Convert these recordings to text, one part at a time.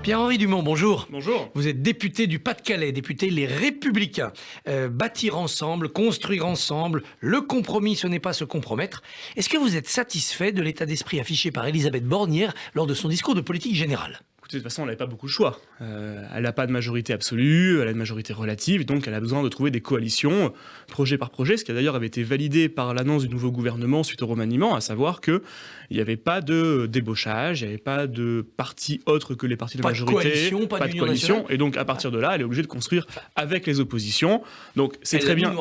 Pierre-Henri Dumont, bonjour. Bonjour. Vous êtes député du Pas-de-Calais, député Les Républicains. Bâtir ensemble, construire ensemble, le compromis, ce n'est pas se compromettre. Est-ce que vous êtes satisfait de l'état d'esprit affiché par Elisabeth Borne hier lors de son discours de politique générale ? Écoutez, de toute façon, elle n'avait pas beaucoup de choix. Elle n'a pas de majorité absolue, elle a une majorité relative, donc elle a besoin de trouver des coalitions, projet par projet, ce qui d'ailleurs avait été validé par l'annonce du nouveau gouvernement suite au remaniement, à savoir qu'il n'y avait pas de débauchage, il n'y avait pas de parti autre que les partis de majorité, pas de coalition, et donc à partir de là, elle est obligée de construire avec les oppositions. Donc c'est très bien,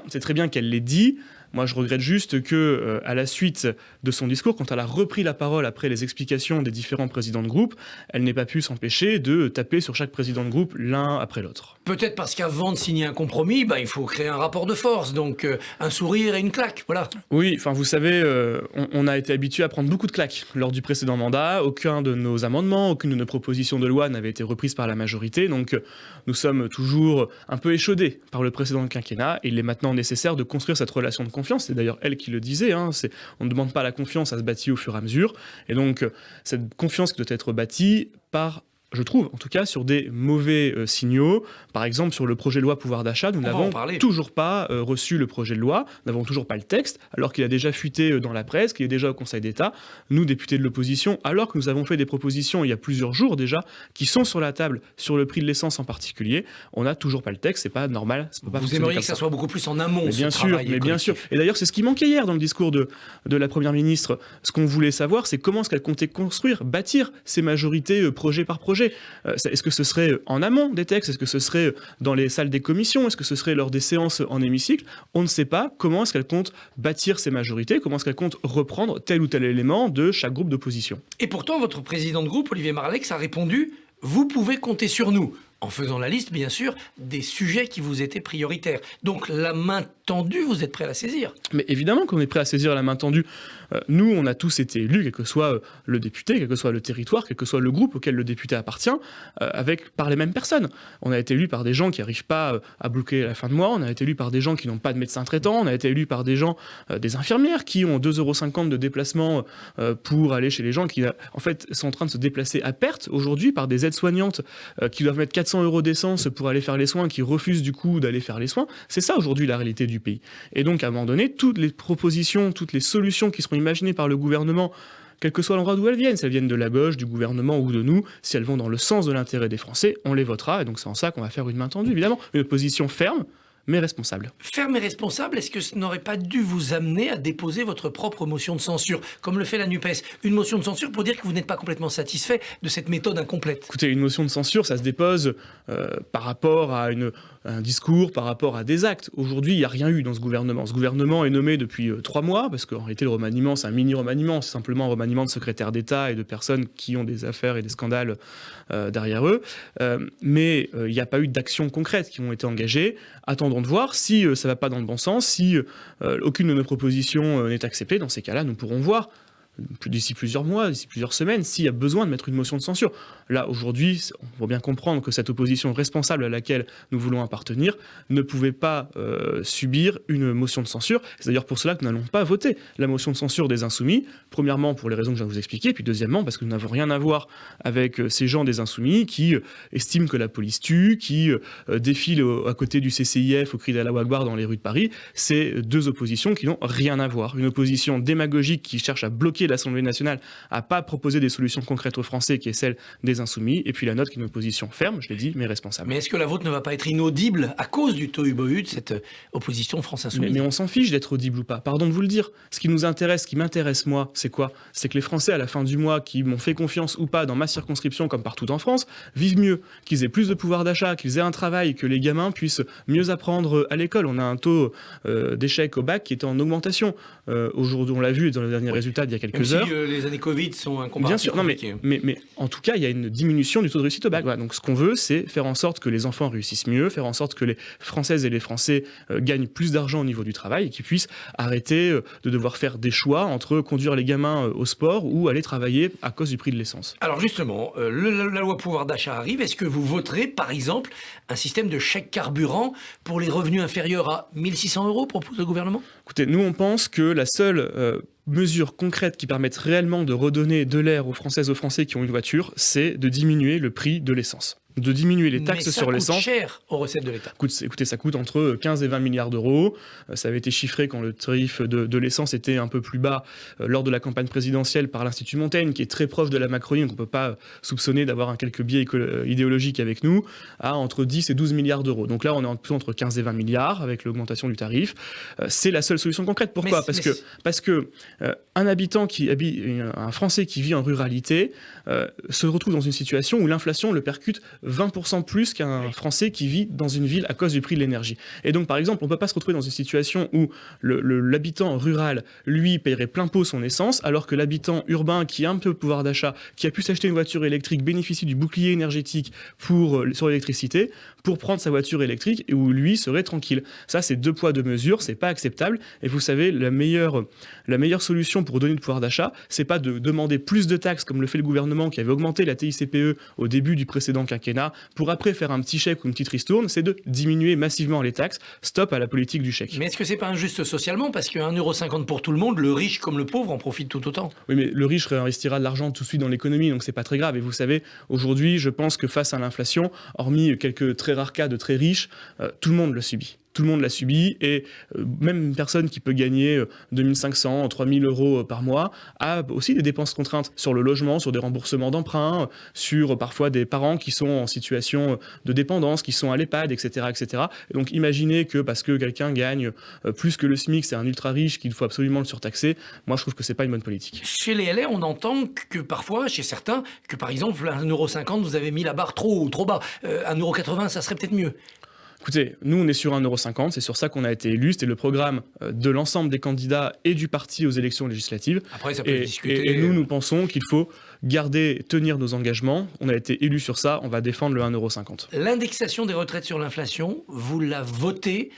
c'est très bien qu'elle l'ait dit. Moi, je regrette juste que, à la suite de son discours, quand elle a repris la parole après les explications des différents présidents de groupe, elle n'ait pas pu s'empêcher de taper sur chaque président de groupe l'un après l'autre. Peut-être parce qu'avant de signer un compromis, il faut créer un rapport de force, donc un sourire et une claque, voilà. Oui, enfin vous savez, on a été habitué à prendre beaucoup de claques lors du précédent mandat. Aucun de nos amendements, aucune de nos propositions de loi n'avait été reprise par la majorité, donc nous sommes toujours un peu échaudés par le précédent quinquennat. Et il est maintenant nécessaire de construire cette relation de confiance. C'est d'ailleurs elle qui le disait, on ne demande pas la confiance, à se bâtir au fur et à mesure. Et donc cette confiance qui doit être bâtie par, je trouve, en tout cas, sur des mauvais signaux. Par exemple, sur le projet de loi pouvoir d'achat, nous n'avons toujours pas reçu le projet de loi, nous n'avons toujours pas le texte, alors qu'il a déjà fuité dans la presse, qu'il est déjà au Conseil d'État. Nous, députés de l'opposition, alors que nous avons fait des propositions il y a plusieurs jours déjà, qui sont sur la table, sur le prix de l'essence en particulier, on n'a toujours pas le texte, c'est pas normal. Ça peut pas Vous aimeriez que ça soit beaucoup plus en amont, ce travail. Mais bien sûr. Et d'ailleurs, c'est ce qui manquait hier dans le discours de la Première ministre. Ce qu'on voulait savoir, c'est comment est-ce qu'elle comptait construire, bâtir ces majorités projet par projet. Est-ce que ce serait en amont des textes? Est-ce que ce serait dans les salles des commissions? Est-ce que ce serait lors des séances en hémicycle? On ne sait pas. Comment est-ce qu'elle compte bâtir ces majorités? Comment est-ce qu'elle compte reprendre tel ou tel élément de chaque groupe d'opposition? Et pourtant, votre président de groupe, Olivier Marleix, a répondu « Vous pouvez compter sur nous ». En faisant la liste, bien sûr, des sujets qui vous étaient prioritaires. Donc la main tendue, vous êtes prêt à la saisir? Mais évidemment qu'on est prêt à saisir la main tendue. Nous, on a tous été élus, quel que soit le député, quel que soit le territoire, quel que soit le groupe auquel le député appartient, par les mêmes personnes. On a été élus par des gens qui n'arrivent pas à bloquer la fin de mois, on a été élus par des gens qui n'ont pas de médecin traitant, on a été élus par des gens, des infirmières qui ont 2,50 € de déplacement pour aller chez les gens qui, en fait, sont en train de se déplacer à perte aujourd'hui, par des aides-soignantes qui doivent mettre 400 € d'essence pour aller faire les soins, qui refusent du coup d'aller faire les soins. C'est ça aujourd'hui la réalité du pays. Et donc à un moment donné, toutes les propositions, toutes les solutions qui seront imaginées par le gouvernement, quel que soit l'endroit d'où elles viennent, si elles viennent de la gauche, du gouvernement ou de nous, si elles vont dans le sens de l'intérêt des Français, on les votera. Et donc c'est en ça qu'on va faire une main tendue, évidemment. Une opposition ferme, mais responsable. Ferme et responsable, est-ce que ce n'aurait pas dû vous amener à déposer votre propre motion de censure, comme le fait la NUPES? Une motion de censure pour dire que vous n'êtes pas complètement satisfait de cette méthode incomplète. Écoutez, une motion de censure, ça se dépose par rapport à un discours, par rapport à des actes. Aujourd'hui, il n'y a rien eu dans ce gouvernement. Ce gouvernement est nommé depuis 3 mois, parce qu'en réalité, le remaniement, c'est un mini-remaniement, c'est simplement un remaniement de secrétaires d'État et de personnes qui ont des affaires et des scandales derrière eux. Mais il n'y a pas eu d'actions concrètes qui ont été engagées. Attendons de voir si ça ne va pas dans le bon sens, si aucune de nos propositions n'est acceptée. Dans ces cas-là, nous pourrons voir d'ici plusieurs mois, d'ici plusieurs semaines, s'il y a besoin de mettre une motion de censure. Là, aujourd'hui, on va bien comprendre que cette opposition responsable à laquelle nous voulons appartenir ne pouvait pas subir une motion de censure. C'est d'ailleurs pour cela que nous n'allons pas voter la motion de censure des Insoumis. Premièrement, pour les raisons que je viens de vous expliquer, puis deuxièmement, parce que nous n'avons rien à voir avec ces gens des Insoumis qui estiment que la police tue, qui défilent à côté du CCIF au cri d'Allahu Akbar dans les rues de Paris. C'est deux oppositions qui n'ont rien à voir. Une opposition démagogique qui cherche à bloquer l'Assemblée nationale, à pas proposer des solutions concrètes aux Français, qui est celle des Insoumis, et puis la nôtre qui est une opposition ferme, je l'ai dit, mais responsable. Mais est-ce que la vôtre ne va pas être inaudible à cause du tohu-bohu de cette opposition France Insoumise? Mais on s'en fiche d'être audible ou pas, pardon de vous le dire. Ce qui nous intéresse, ce qui m'intéresse moi, c'est quoi? C'est que les Français à la fin du mois, qui m'ont fait confiance ou pas dans ma circonscription comme partout en France, vivent mieux, qu'ils aient plus de pouvoir d'achat, qu'ils aient un travail, que les gamins puissent mieux apprendre à l'école. On a un taux d'échec au bac qui est en augmentation. Aujourd'hui, on l'a vu dans les derniers résultats d'il y a quelques heures. Si les années Covid sont un combat. Bien sûr, non, mais en tout cas, il y a une diminution du taux de réussite au bac. Voilà, donc ce qu'on veut, c'est faire en sorte que les enfants réussissent mieux, faire en sorte que les Françaises et les Français gagnent plus d'argent au niveau du travail et qu'ils puissent arrêter de devoir faire des choix entre conduire les gamins au sport ou aller travailler à cause du prix de l'essence. Alors justement, la loi pouvoir d'achat arrive. Est-ce que vous voterez, par exemple, un système de chèque carburant pour les revenus inférieurs à 1 600 €, propose le gouvernement? Écoutez, nous on pense que la seule mesures concrètes qui permettent réellement de redonner de l'air aux Françaises et aux Français qui ont une voiture, c'est de diminuer le prix de l'essence. De diminuer les taxes sur l'essence. Mais ça coûte cher aux recettes de l'État. Écoutez, ça coûte entre 15 et 20 milliards d'euros. Ça avait été chiffré quand le tarif de l'essence était un peu plus bas lors de la campagne présidentielle par l'Institut Montaigne, qui est très proche de la Macronie, donc on ne peut pas soupçonner d'avoir quelques biais idéologiques avec nous, à entre 10 et 12 milliards d'euros. Donc là, on est plutôt entre 15 et 20 milliards avec l'augmentation du tarif. C'est la seule solution concrète. Pourquoi ? Parce que un Français qui vit en ruralité se retrouve dans une situation où l'inflation le percute 20% plus qu'un Français qui vit dans une ville à cause du prix de l'énergie. Et donc, par exemple, on ne peut pas se retrouver dans une situation où l'habitant rural, lui, paierait plein pot son essence, alors que l'habitant urbain qui a un peu de pouvoir d'achat, qui a pu s'acheter une voiture électrique, bénéficie du bouclier énergétique sur l'électricité, pour prendre sa voiture électrique, et où lui serait tranquille. Ça, c'est 2 poids, 2 mesures, c'est pas acceptable. Et vous savez, la meilleure solution pour donner du pouvoir d'achat, c'est pas de demander plus de taxes, comme le fait le gouvernement qui avait augmenté la TICPE au début du précédent quinquennat, pour après faire un petit chèque ou une petite ristourne, c'est de diminuer massivement les taxes. Stop à la politique du chèque. Mais est-ce que c'est pas injuste socialement ? Parce que 1,50 € pour tout le monde, le riche comme le pauvre en profite tout autant. Oui, mais le riche réinvestira de l'argent tout de suite dans l'économie, donc c'est pas très grave. Et vous savez, aujourd'hui, je pense que face à l'inflation, hormis quelques très rares cas de très riches, tout le monde le subit. Tout le monde l'a subi, et même une personne qui peut gagner 2500, 3000 euros par mois a aussi des dépenses contraintes sur le logement, sur des remboursements d'emprunts, sur parfois des parents qui sont en situation de dépendance, qui sont à l'EHPAD, etc., etc. Et donc imaginez que parce que quelqu'un gagne plus que le SMIC, c'est un ultra riche qu'il faut absolument le surtaxer, moi je trouve que c'est pas une bonne politique. Chez les LR, on entend que parfois, chez certains, que par exemple 1,50 €, vous avez mis la barre trop bas. 1,80 €, ça serait peut-être mieux. Écoutez, nous on est sur 1,50 €, c'est sur ça qu'on a été élus, c'était le programme de l'ensemble des candidats et du parti aux élections législatives. Après, ça peut discuter. Et nous pensons qu'il faut tenir nos engagements. On a été élus sur ça, on va défendre le 1,50 €. L'indexation des retraites sur l'inflation, vous la votez,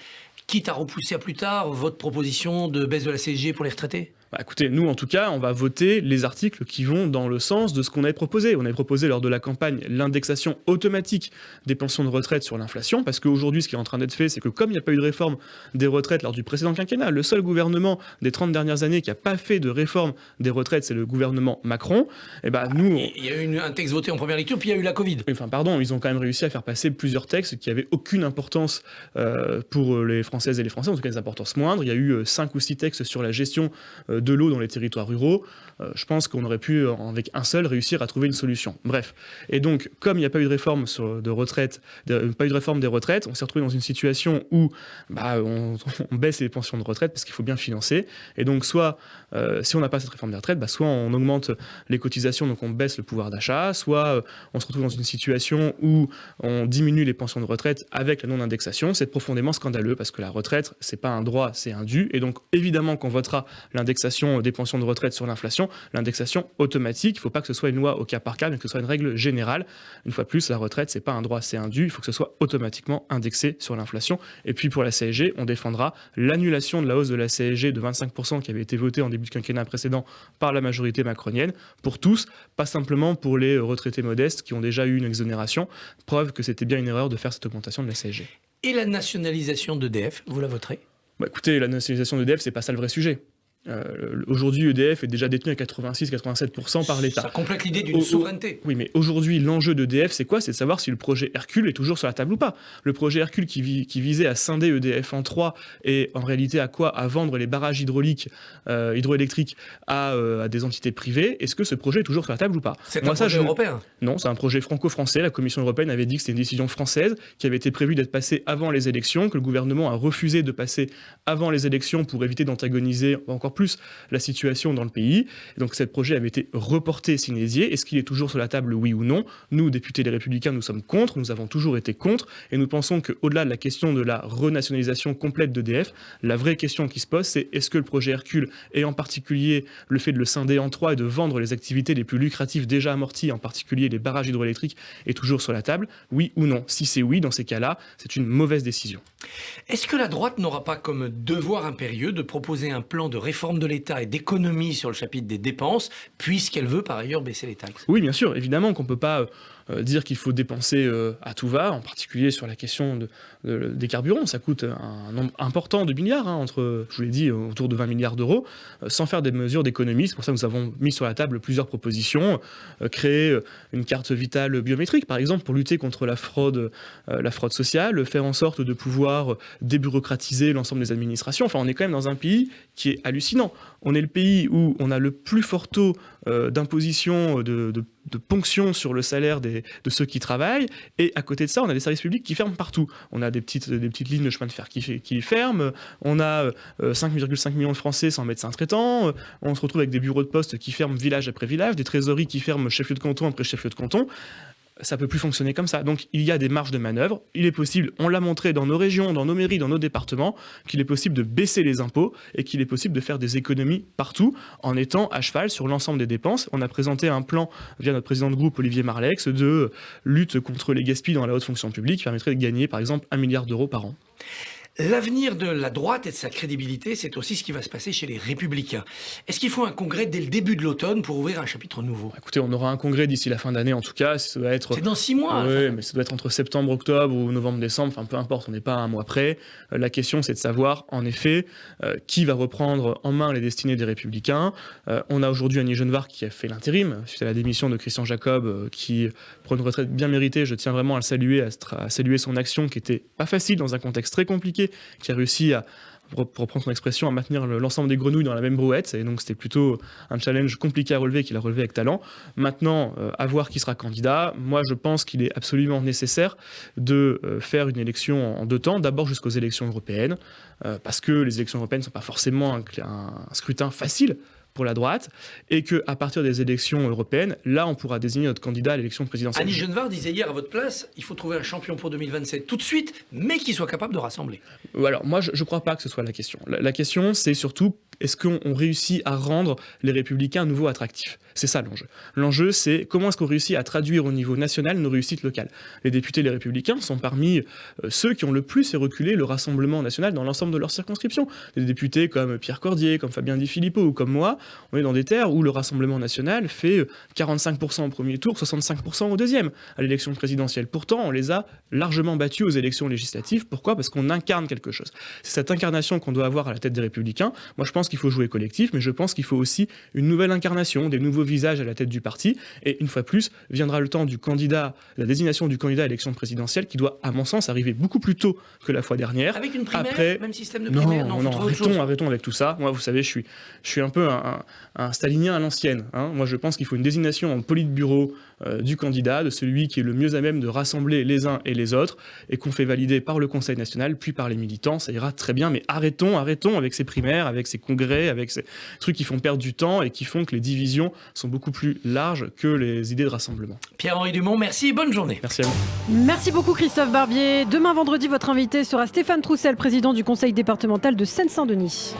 quitte à repousser à plus tard votre proposition de baisse de la CSG pour les retraités ? Écoutez, nous, en tout cas, on va voter les articles qui vont dans le sens de ce qu'on avait proposé. On avait proposé lors de la campagne l'indexation automatique des pensions de retraite sur l'inflation, parce qu'aujourd'hui, ce qui est en train d'être fait, c'est que comme il n'y a pas eu de réforme des retraites lors du précédent quinquennat, le seul gouvernement des 30 dernières années qui n'a pas fait de réforme des retraites, c'est le gouvernement Macron. Et nous... Il y a eu un texte voté en première lecture, puis il y a eu la Covid. Ils ont quand même réussi à faire passer plusieurs textes qui n'avaient aucune importance pour les Françaises et les Français, en tout cas des importances moindres. Il y a eu 5 ou 6 textes sur la gestion de l'eau dans les territoires ruraux. Je pense qu'on aurait pu, avec un seul, réussir à trouver une solution. Bref. Et donc, comme il n'y a pas eu de réforme des retraites, on s'est retrouvé dans une situation où on baisse les pensions de retraite parce qu'il faut bien financer. Et donc, soit, si on n'a pas cette réforme des retraites, soit on augmente les cotisations, donc on baisse le pouvoir d'achat, soit on se retrouve dans une situation où on diminue les pensions de retraite avec la non-indexation. C'est profondément scandaleux parce que la retraite, c'est pas un droit, c'est un dû. Et donc, évidemment qu'on votera l'indexation des pensions de retraite sur l'inflation, l'indexation automatique. Il ne faut pas que ce soit une loi au cas par cas, mais que ce soit une règle générale. Une fois de plus, la retraite, c'est pas un droit, c'est un dû. Il faut que ce soit automatiquement indexé sur l'inflation. Et puis pour la CSG, on défendra l'annulation de la hausse de la CSG de 25% qui avait été votée en début de quinquennat précédent par la majorité macronienne, pour tous, pas simplement pour les retraités modestes qui ont déjà eu une exonération. Preuve que c'était bien une erreur de faire cette augmentation de la CSG. Et la nationalisation d'EDF, vous la voterez ? Écoutez, la nationalisation d'EDF, c'est pas ça le vrai sujet. Aujourd'hui, EDF est déjà détenu à 86-87% par l'État. Ça complète l'idée d'une souveraineté. Oui, mais aujourd'hui, l'enjeu d'EDF, c'est quoi ? C'est de savoir si le projet Hercule est toujours sur la table ou pas. Le projet Hercule qui visait à scinder EDF en 3 et en réalité à quoi ? À vendre les barrages hydroélectriques à des entités privées. Est-ce que ce projet est toujours sur la table ou pas ? C'est un projet européen ? Non, c'est un projet franco-français. La Commission européenne avait dit que c'était une décision française qui avait été prévue d'être passée avant les élections, que le gouvernement a refusé de passer avant les élections pour éviter d'antagoniser encore plus la situation dans le pays. Et donc, ce projet avait été reporté sine die. Est-ce qu'il est toujours sur la table, oui ou non ? Nous, députés Les Républicains, nous sommes contre. Nous avons toujours été contre. Et nous pensons qu'au-delà de la question de la renationalisation complète d'EDF, la vraie question qui se pose, c'est est-ce que le projet Hercule, et en particulier le fait de le scinder en 3 et de vendre les activités les plus lucratives déjà amorties, en particulier les barrages hydroélectriques, est toujours sur la table ? Oui ou non ? Si c'est oui, dans ces cas-là, c'est une mauvaise décision. Est-ce que la droite n'aura pas comme devoir impérieux de proposer un plan de réforme de l'État et d'économie sur le chapitre des dépenses, puisqu'elle veut par ailleurs baisser les taxes ? Oui, bien sûr, évidemment qu'on ne peut pas dire qu'il faut dépenser à tout va, en particulier sur la question des carburants. Ça coûte un nombre important de milliards, entre, je vous l'ai dit, autour de 20 milliards d'euros, sans faire des mesures d'économie. C'est pour ça que nous avons mis sur la table plusieurs propositions. Créer une carte vitale biométrique, par exemple, pour lutter contre la fraude sociale, faire en sorte de pouvoir débureaucratiser l'ensemble des administrations. Enfin, on est quand même dans un pays qui est hallucinant. On est le pays où on a le plus fort taux d'imposition, de ponction sur le salaire de ceux qui travaillent, et à côté de ça, on a des services publics qui ferment partout. On a des petites lignes de chemin de fer qui ferment, on a 5,5 millions de Français sans médecin traitant, on se retrouve avec des bureaux de poste qui ferment village après village, des trésoreries qui ferment chef-lieu de canton après chef-lieu de canton. Ça ne peut plus fonctionner comme ça. Donc il y a des marges de manœuvre. Il est possible, on l'a montré dans nos régions, dans nos mairies, dans nos départements, qu'il est possible de baisser les impôts et qu'il est possible de faire des économies partout en étant à cheval sur l'ensemble des dépenses. On a présenté un plan via notre président de groupe Olivier Marleix de lutte contre les gaspillages dans la haute fonction publique qui permettrait de gagner par exemple 1 milliard d'euros par an. L'avenir de la droite et de sa crédibilité, c'est aussi ce qui va se passer chez les Républicains. Est-ce qu'il faut un congrès dès le début de l'automne pour ouvrir un chapitre nouveau ? Écoutez, on aura un congrès d'ici la fin d'année en tout cas. Ça doit être... C'est dans 6 mois. Oui, mais ça doit être entre septembre, octobre ou novembre, décembre. Enfin, peu importe, on n'est pas à un mois près. La question, c'est de savoir, en effet, qui va reprendre en main les destinées des Républicains. On a aujourd'hui Annie Genevard qui a fait l'intérim suite à la démission de Christian Jacob, qui prend une retraite bien méritée. Je tiens vraiment à le saluer, à saluer son action qui était pas facile dans un contexte très compliqué, qui a réussi à, pour reprendre son expression, à maintenir l'ensemble des grenouilles dans la même brouette. Et donc c'était plutôt un challenge compliqué à relever qu'il a relevé avec talent. Maintenant, à voir qui sera candidat. Moi, je pense qu'il est absolument nécessaire de faire une élection en 2 temps. D'abord jusqu'aux élections européennes, parce que les élections européennes ne sont pas forcément un scrutin facile pour la droite, et qu'à partir des élections européennes, là, on pourra désigner notre candidat à l'élection présidentielle. Annie Genevard disait hier à votre place, il faut trouver un champion pour 2027 tout de suite, mais qui soit capable de rassembler. Alors, moi, je ne crois pas que ce soit la question. La question, c'est surtout, est-ce qu'on réussit à rendre les Républicains à nouveau attractifs ? C'est ça l'enjeu. L'enjeu, c'est comment est-ce qu'on réussit à traduire au niveau national nos réussites locales. Les députés Les Républicains sont parmi ceux qui ont le plus fait reculer le Rassemblement national dans l'ensemble de leur circonscription. Des députés comme Pierre Cordier, comme Fabien Di Filippo ou comme moi, on est dans des terres où le Rassemblement national fait 45% au premier tour, 65% au deuxième, à l'élection présidentielle. Pourtant, on les a largement battus aux élections législatives. Pourquoi ? Parce qu'on incarne quelque chose. C'est cette incarnation qu'on doit avoir à la tête des Républicains. Moi, je pense qu'il faut jouer collectif, mais je pense qu'il faut aussi une nouvelle incarnation, des nouveaux visages à la tête du parti. Et une fois de plus, viendra le temps du candidat, la désignation du candidat à l'élection présidentielle, qui doit, à mon sens, arriver beaucoup plus tôt que la fois dernière. Avec une primaire, même système de primaire. Non, arrêtons avec tout ça. Moi, vous savez, je suis un peu un stalinien à l'ancienne. Moi, je pense qu'il faut une désignation en politburo du candidat, de celui qui est le mieux à même de rassembler les uns et les autres, et qu'on fait valider par le Conseil national, puis par les militants. Ça ira très bien, mais arrêtons avec ces primaires, avec ces congrès, avec ces trucs qui font perdre du temps et qui font que les divisions sont beaucoup plus larges que les idées de rassemblement. Pierre-Henri Dumont, merci et bonne journée. Merci à vous. Merci beaucoup Christophe Barbier. Demain vendredi, votre invité sera Stéphane Troussel, président du conseil départemental de Seine-Saint-Denis.